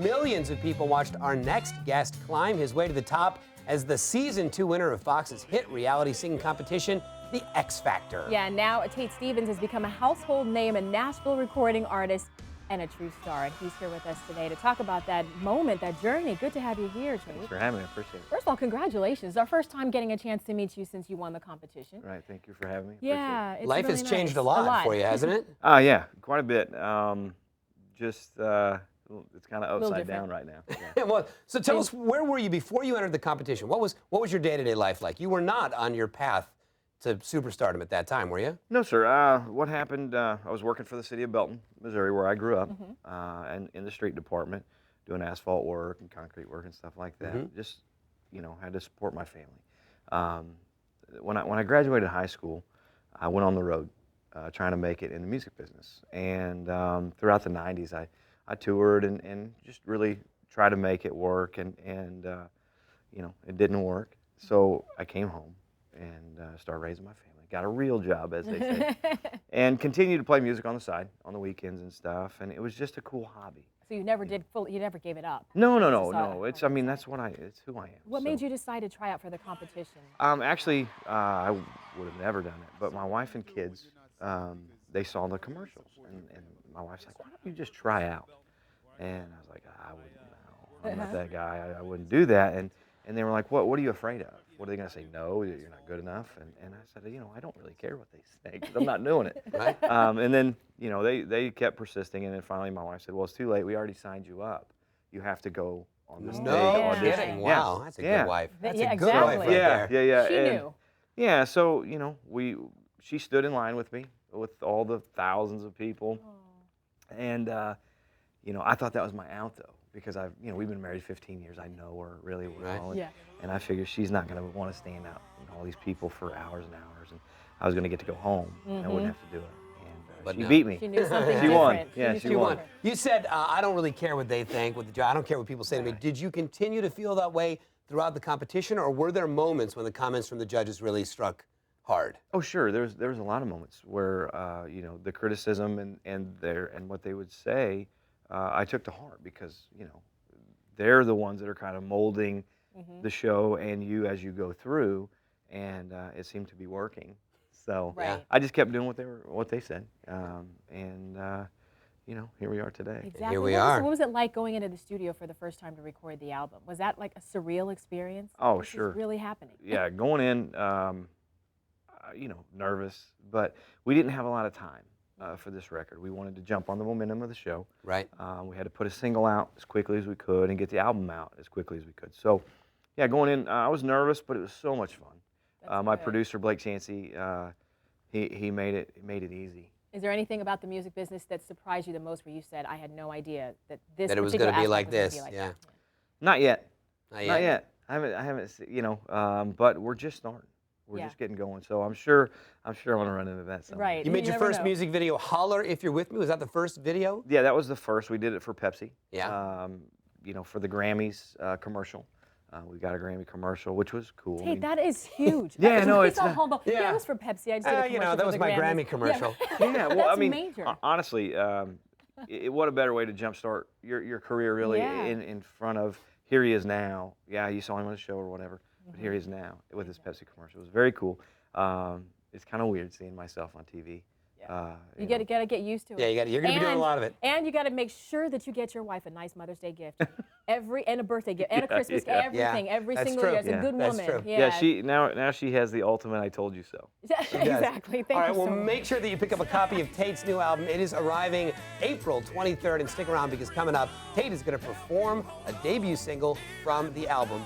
millions of people watched our next guest climb his way to the top as the season 2 winner of Fox's hit reality singing competition, The X Factor. Yeah, now Tate Stevens has become a household name, a Nashville recording artist, and a true star. And he's here with us today to talk about that moment, that journey. Good to have you here, Tate. Thanks for having me. I appreciate it. First of all, congratulations. It's our first time getting a chance to meet you since you won the competition. Right. Thank you for having me. Yeah, it's Life really has changed nice. a lot for you, hasn't it? Yeah, quite a bit. It's kind of upside down right now. Yeah. Well, so tell us, where were you before you entered the competition? What was your day-to-day life like? You were not on your path to superstardom at that time, were you? No, sir. What happened, I was working for the city of Belton, Missouri, where I grew up, and in the street department, doing asphalt work and concrete work and stuff like that. Just, had to support my family. When I graduated high school, I went on the road trying to make it in the music business. And throughout the 90s, I toured and just really tried to make it work, and it didn't work. So I came home and started raising my family. Got a real job, as they say, and continued to play music on the side, on the weekends and stuff. And it was just a cool hobby. So you never you never gave it up? No. It's who I am. What made you decide to try out for the competition? Actually, I would have never done it, but my wife and kids, they saw the commercials, and my wife's like, "Why don't you just try out?" And I was like, "I wouldn't. No, I'm not that guy. I wouldn't do that." And they were like, "What are you afraid of? What are they going to say? No, you're not good enough?" And I said, I don't really care what they say because I'm not doing it. Right. And then, they kept persisting, and then finally my wife said, "Well, it's too late. We already signed you up. You have to go on this stage audition." Kidding. Wow, that's a good wife. That's a good exactly. wife right there. Yeah. She knew. Yeah, so, she stood in line with me, with all the thousands of people. And, I thought that was my out, though, because we've been married 15 years. I know her really well. Right. And I figured she's not going to want to stand out with all these people for hours and hours. And I was going to get to go home, and I wouldn't have to do it. And But she no. beat me. She knew something She won. different. Yeah, knew she something won. different. You said, I don't really care what they think with the job. I don't care what people say to me. Did you continue to feel that way throughout the competition, or were there moments when the comments from the judges really struck hard? Oh, sure. There was a lot of moments where the criticism and what they would say, I took to heart because they're the ones that are kind of molding the show and you as you go through, and it seemed to be working. So Right. I just kept doing what they said, here we are today. Exactly. Here we are. What was it like going into the studio for the first time to record the album? Was that like a surreal experience? Oh, This sure. is really happening. Yeah, going in, nervous, but we didn't have a lot of time for this record. We wanted to jump on the momentum of the show. Right. We had to put a single out as quickly as we could and get the album out as quickly as we could. So, yeah, going in, I was nervous, but it was so much fun. My good. producer, Blake Chansey, he made it easy. Is there anything about the music business that surprised you the most where you said, I had no idea that this That it was particular going to be aspect like was gonna this. be Yeah. that? Not yet. Not Not yet. yet. I haven't, but we're just starting. We're Yeah. just getting going. So I'm sure I'm going to run into that someday. Right. You made your never first know. music video, Holler If You're With Me. Was that the first video? Yeah, that was the first. We did it for Pepsi. Yeah. For the Grammys commercial. We got a Grammy commercial, which was cool. Tate, that is huge. Yeah, That is- no, he's it's so not- humble. Yeah. It was for Pepsi. I just did a commercial that for was the my Grammys. Grammy commercial. Yeah, well, That's I mean, major. honestly, what a better way to jumpstart your career, really, Yeah. in front of, here he is now. Yeah, you saw him on the show or whatever, but here he is now with his Pepsi commercial. It was very cool. It's kind of weird seeing myself on TV. You gotta get used to it. Yeah, you're going to be doing a lot of it. And you got to make sure that you get your wife a nice Mother's Day gift, and a birthday gift, and a Christmas gift, everything, every That's single true. year. As a Yeah. good That's woman. true. Yeah, now she has the ultimate "I told you so." Exactly. Thank All right, you well, so much. make sure that you pick up a copy of Tate's new album. It is arriving April 23rd, and stick around because coming up, Tate is going to perform a debut single from the album,